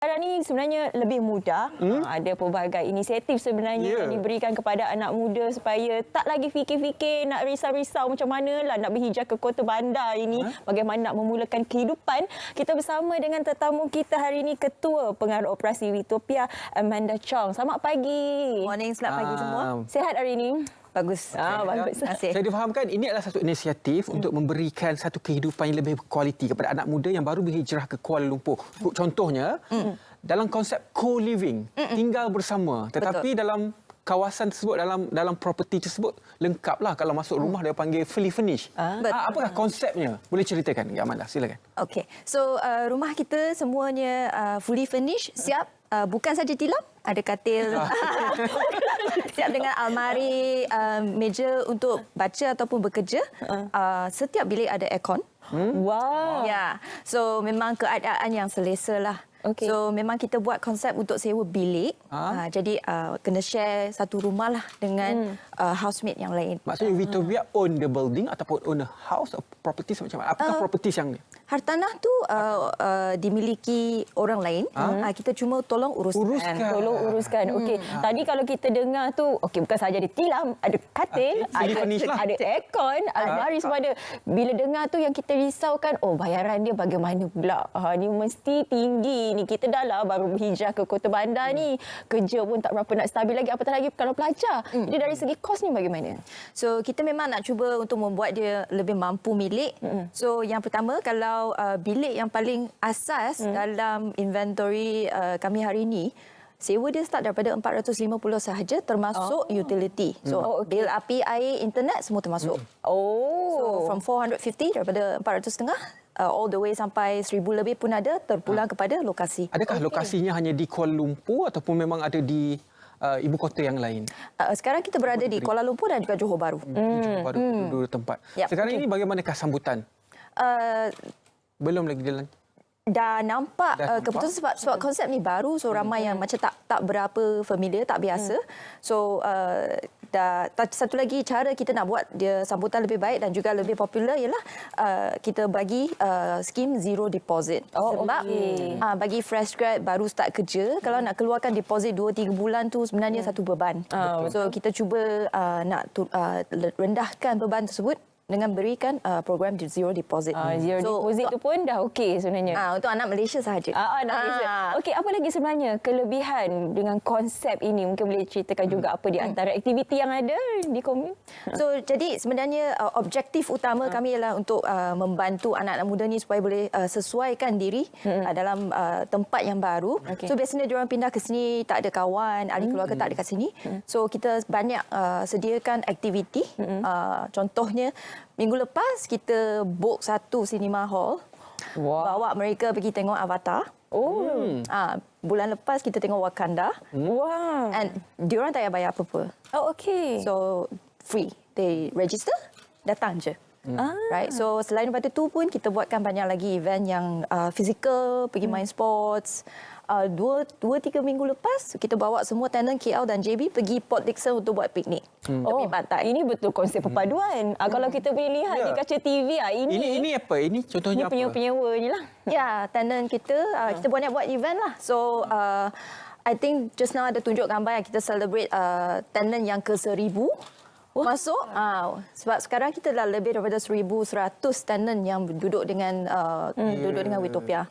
Sekarang ni sebenarnya lebih mudah. Ada pelbagai inisiatif sebenarnya yang diberikan kepada anak muda supaya tak lagi fikir-fikir nak risau-risau macam manalah nak berhijrah ke Kota Bandar ini, bagaimana nak memulakan kehidupan. Kita bersama dengan tetamu kita hari ini, Ketua Pengarah Operasi Utopia, Amanda Chong. Selamat pagi. Morning, selamat pagi semua. Sihat hari ini? Bagus. Bagus. Terima kasih. Saya difahamkan ini adalah satu inisiatif untuk memberikan satu kehidupan yang lebih berkualiti kepada anak muda yang baru berhijrah ke Kuala Lumpur. Contohnya, dalam konsep co-living, tinggal bersama. Tetapi dalam kawasan tersebut, dalam properti tersebut, lengkaplah. Kalau masuk rumah, dia panggil fully furnished. Apakah konsepnya? Boleh ceritakan, Amanda? Silakan. Okey. So, rumah kita semuanya fully furnished, siap. Bukan saja tilam, ada katil, siap dengan almari, meja untuk baca ataupun bekerja. Setiap bilik ada aircon. Wow. Ya, so memang keadaan yang selesa lah. Okay. So memang kita buat konsep untuk sewa bilik. Jadi kena share satu rumah lah dengan housemate yang lain. Maksudnya Utopia own the building ataupun own the house or property macam mana? Apakah property yang ni? Hartanah tu dimiliki orang lain. Kita cuma tolong uruskan. Tolong uruskan. Okey. Tadi kalau kita dengar tu, okey, bukan saja ada tilam, ada katil, ada aircon, almari semua ada. Bila dengar tu yang kita risaukan, bayaran dia bagaimana pula? Ni mesti tinggi ni. Kita dah lah baru berhijrah ke Kota Bandar ni. Kerja pun tak berapa nak stabil lagi. Apatah lagi kalau pelajar. Jadi dari segi kos ni bagaimana? So kita memang nak cuba untuk membuat dia lebih mampu milik. So yang pertama, kalau bilik yang paling asas dalam inventory kami hari ini, sewa dia start daripada 450 sahaja termasuk utility. So bil api, air, internet semua termasuk. So from 450 daripada 450 all the way sampai 1000 lebih pun ada, terpulang kepada lokasi. Adakah lokasinya hanya di Kuala Lumpur ataupun memang ada di ibu kota yang lain? Sekarang kita berada di Kuala Lumpur dan juga Johor Bahru. Johor Bahru, dua tempat. Sekarang ini bagaimanakah sambutan? Belum lagi jalan. Dah nampak keputusan sebab konsep ni baru, so ramai yang macam tak berapa familiar, tak biasa. So satu lagi cara kita nak buat dia sambutan lebih baik dan juga lebih popular ialah kita bagi skim zero deposit. Sebab bagi fresh grad baru start kerja, kalau nak keluarkan deposit 2-3 bulan tu sebenarnya satu beban. So kita cuba nak rendahkan beban tersebut dengan berikan program zero deposit. Zero deposit tu pun dah okey sebenarnya. Untuk anak Malaysia sahaja. Anak Malaysia. Okey, apa lagi sebenarnya kelebihan dengan konsep ini? Mungkin boleh ceritakan juga apa di antara aktiviti yang ada di komun. So jadi sebenarnya objektif utama kami ialah untuk membantu anak-anak muda ni supaya boleh sesuaikan diri dalam tempat yang baru. So biasanya diorang pindah ke sini tak ada kawan, ahli keluarga tak ada kat sini. So kita banyak sediakan aktiviti. Contohnya minggu lepas kita book satu cinema hall. Bawa mereka pergi tengok Avatar. Bulan lepas kita tengok Wakanda. And diorang tak payah bayar apa-apa. Okey. So free. They register, datang je. Right. So selain daripada tu pun kita buatkan banyak lagi event yang physical, pergi main sports. 2-3 minggu lepas kita bawa semua tenant KL dan JB pergi Port Dickson untuk buat piknik. Tepi pantai. Ini betul konsep perpaduan. Kalau kita boleh lihat di kaca TV, ini apa? Ini contohnya apa? Penyewa ni lah. Ya, tenant kita kita buat event lah. So I think just now ada tunjuk gambar yang kita celebrate tenant yang ke 1000 masuk. Sebab sekarang kita dah lebih daripada 1100 tenant yang duduk dengan Utopia.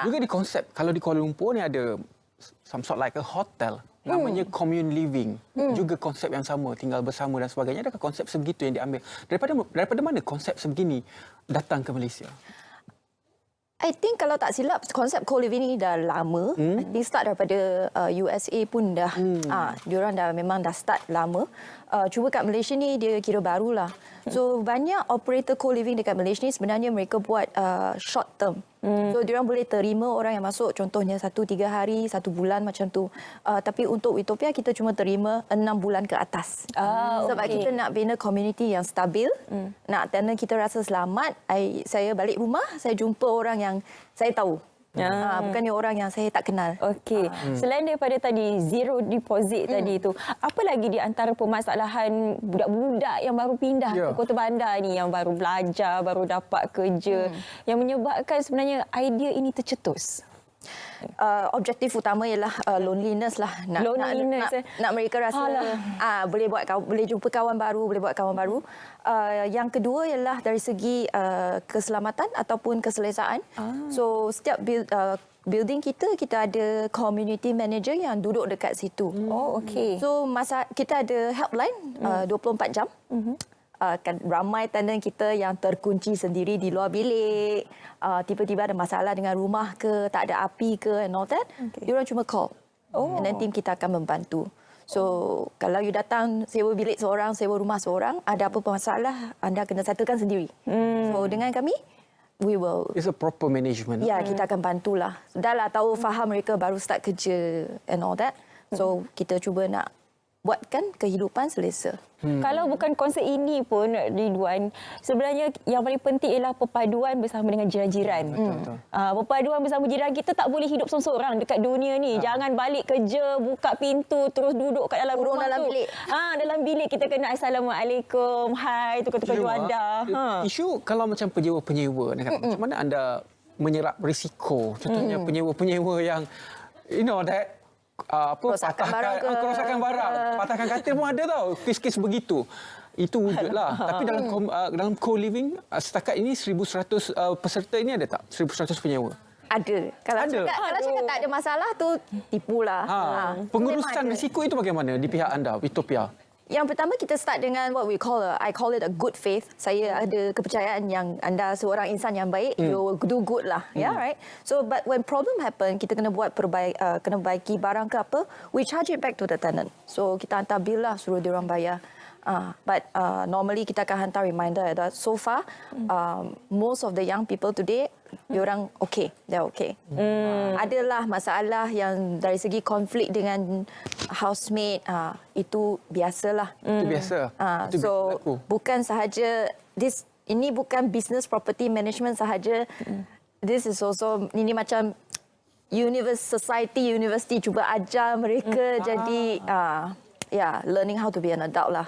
Juga di konsep, kalau di Kuala Lumpur ni ada some sort like a hotel. Namanya commune living. Juga konsep yang sama, tinggal bersama dan sebagainya. Adakah konsep sebegitu yang diambil? Daripada mana konsep sebegini datang ke Malaysia? I think kalau tak silap konsep co-living ni dah lama. I think start daripada USA pun dah. Diorang memang dah start lama. Cuba kat Malaysia ni dia kira barulah. So banyak operator co-living dekat Malaysia ni sebenarnya mereka buat short term. So diorang boleh terima orang yang masuk contohnya 1-3 hari, 1 bulan macam tu. Tapi untuk Utopia kita cuma terima 6 bulan ke atas. Sebab kita nak bina community yang stabil. Nak tenant kita rasa selamat. Saya balik rumah, saya jumpa orang yang saya tahu. Bukannya orang yang saya tak kenal. Okey. Selain daripada tadi zero deposit tadi tu, apa lagi di antara permasalahan budak-budak yang baru pindah ke Kota Bandar ni, yang baru belajar, baru dapat kerja, yang menyebabkan sebenarnya idea ini tercetus? Objektif utama ialah loneliness lah. Nak mereka rasa boleh jumpa kawan baru, boleh buat kawan baru. Yang kedua ialah dari segi keselamatan ataupun keselesaan. So setiap building kita ada community manager yang duduk dekat situ. Oh, okey. So kita ada helpline 24 jam. Kan ramai tenant kita yang terkunci sendiri di luar bilik, tiba-tiba ada masalah dengan rumah ke, tak ada api ke and all that, diorang cuma call. And then team kita akan membantu. So kalau you datang sewa bilik seorang, sewa rumah seorang, ada apa masalah, anda kena settlekan sendiri. So dengan kami, we will... It's a proper management. Ya, kita akan bantulah. Dah lah tahu faham mereka baru start kerja and all that. So kita cuba nak buatkan kehidupan selesa. Kalau bukan konsep ini pun, Ridwan, sebenarnya yang paling penting ialah perpaduan bersama dengan jiran-jiran. Perpaduan bersama jiran, kita tak boleh hidup seorang-seorang dekat dunia ni. Jangan balik kerja, buka pintu, terus duduk kat dalam rumah dalam tu. bilik. Dalam bilik kita kena Assalamualaikum, hai, tukar-tukar juanda. Isu kalau macam penyewa-penyewa, macam mana anda menyerap risiko? Contohnya penyewa-penyewa yang, you know that, kerosakan barang, patahkan katil pun ada tau, kes-kes begitu. Itu wujudlah. Tapi dalam co-living setakat ini 1,100 peserta ini ada tak? 1,100 penyewa? Ada. Kalau cakap tak ada masalah tu tipulah. Pengurusan risiko itu bagaimana di pihak anda, Utopia? Yang pertama kita start dengan what we call I call it a good faith. Saya ada kepercayaan yang anda seorang insan yang baik, you do good lah, right? So but when problem happen, kita kena buat kena baiki barang ke apa, we charge it back to the tenant. So kita hantar bill lah, suruh diorang bayar. But normally kita akan hantar reminder that so far most of the young people today diorang they're okay. Adalah masalah yang dari segi konflik dengan housemate, itu biasalah. Itu biasa. So bukan sahaja ini bukan business property management sahaja. This is also ini macam university cuba ajar mereka jadi learning how to be an adult lah.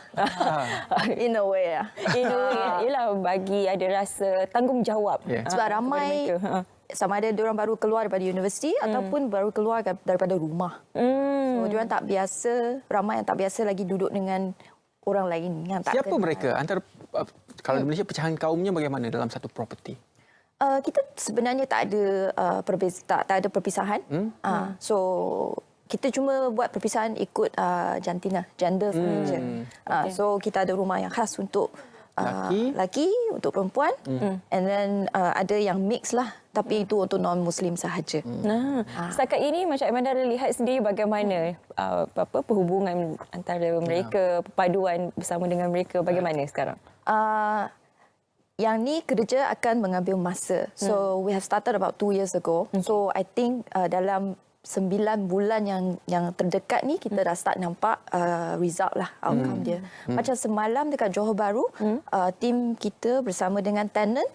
In a way lah. In a way, ialah bagi ada rasa tanggungjawab. Sebab ramai sama ada diorang baru keluar daripada universiti ataupun baru keluar daripada rumah. So diorang tak biasa, ramai yang tak biasa lagi duduk dengan orang lain yang tak Siapa kenal. mereka? Antara kalau di Malaysia pecahan kaumnya bagaimana dalam satu properti? Kita sebenarnya tak ada perpisahan. So kita cuma buat perpisahan ikut jantina, gender sahaja. So kita ada rumah yang khas untuk laki untuk perempuan, and then ada yang mix lah, tapi itu untuk non-Muslim sahaja. Setakat ini macam Amanda lihat sendiri bagaimana perhubungan antara mereka, perpaduan bersama dengan mereka bagaimana sekarang? Yang ni kerja akan mengambil masa. So we have started about 2 years ago. So I think dalam 9 bulan yang terdekat ni kita dah start nampak result lah, outcome dia. Macam semalam dekat Johor Bahru, tim kita bersama dengan tenant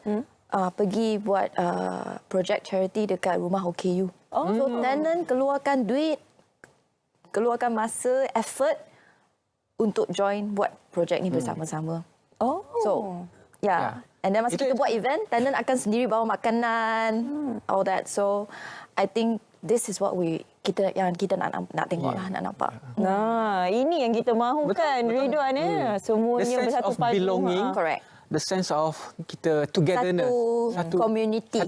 pergi buat project charity dekat rumah OKU. So tenant keluarkan duit, keluarkan masa, effort untuk join buat project ni bersama-sama. So and then masa kita buat event, tenant akan sendiri bawa makanan, all that. So I think this is what kita nak tengok lah, nak nampak. Ini yang kita mahukan, Ridwan. Semuanya bersatu padu. Belonging. Correct. The sense of kita togetherness. Satu community.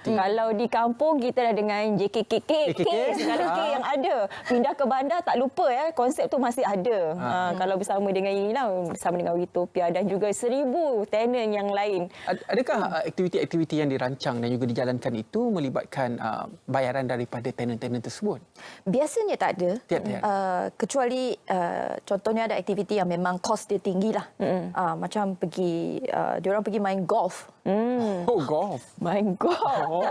Kalau di kampung kita dah dengan JKK segala K yang ada. Pindah ke bandar tak lupa konsep tu masih ada. Kalau bersama dengan inilah, bersama dengan Utopia dan juga 1,000 tenant yang lain. Adakah aktiviti-aktiviti yang dirancang dan juga dijalankan itu melibatkan bayaran daripada tenant-tenant tersebut? Biasanya tak ada. Kecuali contohnya ada aktiviti yang memang kos dia tinggi lah. Macam diorang pergi main golf. Golf. Main golf.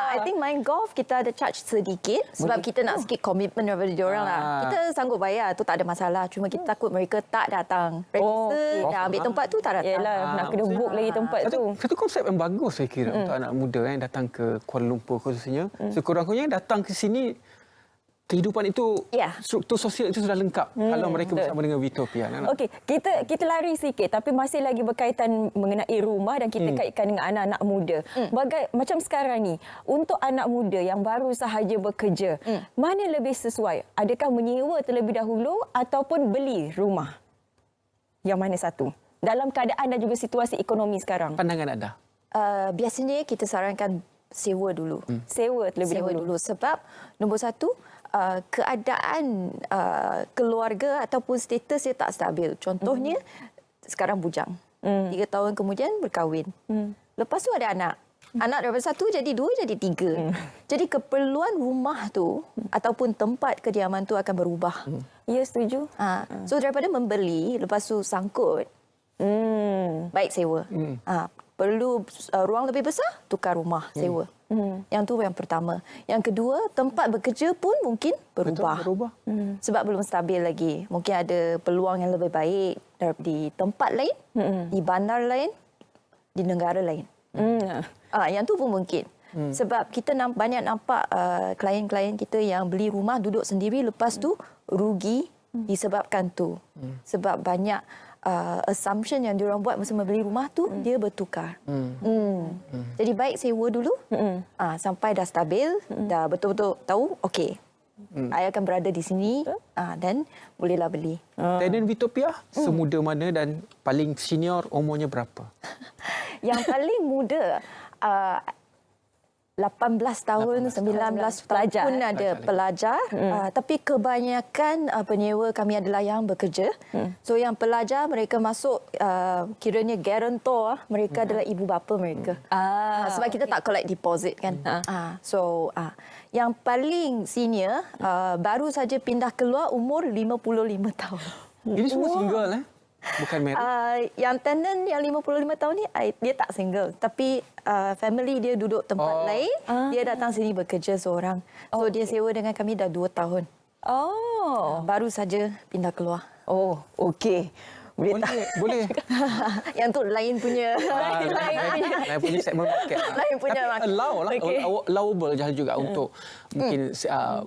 I think main golf kita ada charge sedikit sebab kita nak sikit komitmen daripada diorang lah. Kita sanggup bayar, tu tak ada masalah. Cuma kita takut mereka tak datang. Register, dah ambil tempat tu tak datang. Yelah, nak kena book lagi tempat tu. Satu konsep yang bagus saya kira untuk anak muda yang datang ke Kuala Lumpur khususnya. Sekurang-kurangnya datang ke sini kehidupan itu, Ya. struktur sosial itu sudah lengkap kalau mereka bersama dengan Vitopia. Okey, kita lari sikit tapi masih lagi berkaitan mengenai rumah dan kita kaitkan dengan anak-anak muda. Macam sekarang ni, untuk anak muda yang baru sahaja bekerja, mana lebih sesuai? Adakah menyewa terlebih dahulu ataupun beli rumah? Yang mana satu? Dalam keadaan dan juga situasi ekonomi sekarang. Pandangan anda? Biasanya kita sarankan sewa dulu. Sewa terlebih Sewa dulu sebab nombor satu, keadaan keluarga ataupun status dia tak stabil. Contohnya sekarang bujang. 3 tahun kemudian berkahwin. Lepas tu ada anak. Anak daripada 1 jadi 2 jadi 3. Jadi keperluan rumah tu ataupun tempat kediaman tu akan berubah. Ya, setuju. So daripada membeli lepas tu sangkut, baik sewa. Perlu ruang lebih besar, tukar rumah, sewa. Yang tu yang pertama. Yang kedua, tempat bekerja pun mungkin berubah. Betul, berubah. Sebab belum stabil lagi. Mungkin ada peluang yang lebih baik di tempat lain, di bandar lain, di negara lain. Yang tu pun mungkin. Sebab kita banyak nampak klien-klien kita yang beli rumah, duduk sendiri, lepas tu rugi disebabkan tu. Sebab banyak assumption yang diorang buat masa membeli rumah tu dia bertukar. Jadi baik sewa dulu sampai dah stabil, dah betul-betul tahu okey. I akan berada di sini dan bolehlah beli. Tenant Vitopia semuda mana dan paling senior umurnya berapa? Yang paling muda 18 tahun, 19 Pelajar. tahun pun ada pelajar. Tapi kebanyakan penyewa kami adalah yang bekerja. So yang pelajar mereka masuk kiranya guarantor, mereka adalah ibu bapa mereka. Sebab kita tak collect deposit kan. Yang paling senior baru saja pindah keluar umur 55 tahun. Ini semua single bukan married? Yang tenant yang 55 tahun ni dia tak single, tapi family dia duduk tempat lain, dia datang sini bekerja seorang. So dia sewa dengan kami dah 2 tahun. Baru saja pindah keluar. Okey. Boleh. Yang tu lain punya Lain punya segmen market. Lain punya tapi allow lah, allowable juga untuk mungkin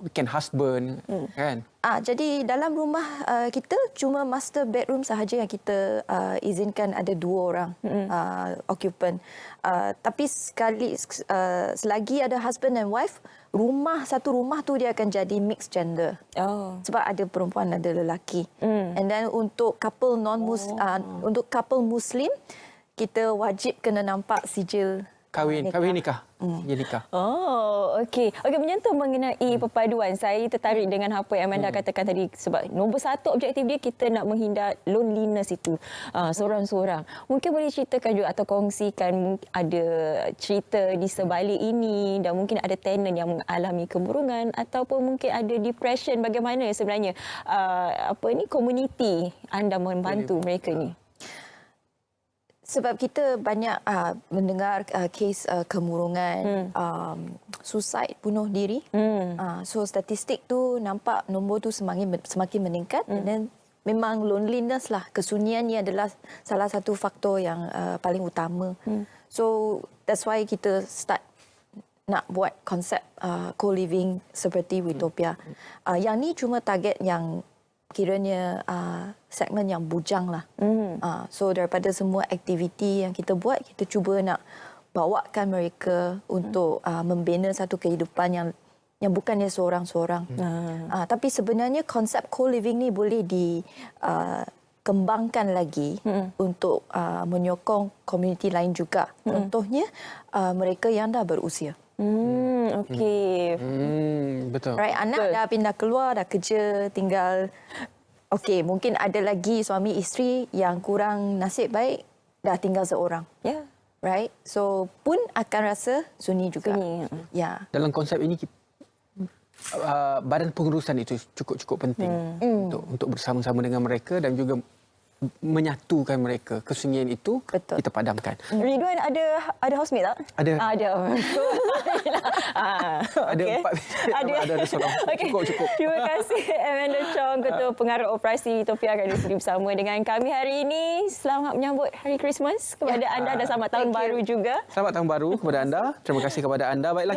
weekend husband kan. Jadi dalam rumah kita cuma master bedroom sahaja yang kita izinkan ada 2 orang occupant. Tapi selagi ada husband and wife, satu rumah tu dia akan jadi mixed gender. Sebab ada perempuan, ada lelaki. And then untuk couple untuk couple Muslim, kita wajib kena nampak sijil Kahwin nikah. Ya nikah. Okey. Menyentuh mengenai perpaduan, saya tertarik dengan apa yang Amanda katakan tadi. Sebab nombor 1 objektif dia, kita nak menghindar loneliness itu. Seorang-seorang. Mungkin boleh ceritakan juga atau kongsikan ada cerita di sebalik ini dan mungkin ada tenant yang mengalami kemurungan ataupun mungkin ada depression. Bagaimana sebenarnya komuniti anda membantu mereka ni? Sebab kita banyak mendengar kes kemurungan, suicide, bunuh diri. So statistik tu nampak nombor tu semakin meningkat. Dan memang loneliness lah, kesunyian ni adalah salah satu faktor yang paling utama. So that's why kita start nak buat konsep co-living seperti Vitopia. Yang ni cuma target yang kiranya segmen yang bujang lah. So daripada semua aktiviti yang kita buat, kita cuba nak bawakan mereka untuk membina satu kehidupan yang bukannya seorang-seorang. Tapi sebenarnya konsep co-living ni boleh dikembangkan lagi untuk menyokong komuniti lain juga. Contohnya mereka yang dah berusia. Okey. Betul. Right, anak dah pindah keluar, dah kerja, tinggal. Okey, mungkin ada lagi suami isteri yang kurang nasib baik, dah tinggal seorang. Right? So pun akan rasa sunyi juga. Dalam konsep ini badan pengurusan itu cukup penting untuk bersama-sama dengan mereka dan juga menyatukan mereka. Kesunyian itu kita padamkan. Ridwan ada housemate tak? Ada. Ada. Ada 4. Ada seorang. Cukup. Terima kasih Amanda Chong, Ketua Pengarah Operasi Vitopia akan sini bersama dengan kami hari ini. Selamat menyambut Hari Christmas kepada anda dan selamat tahun baru juga. Selamat tahun baru kepada anda. Terima kasih kepada anda. Baiklah.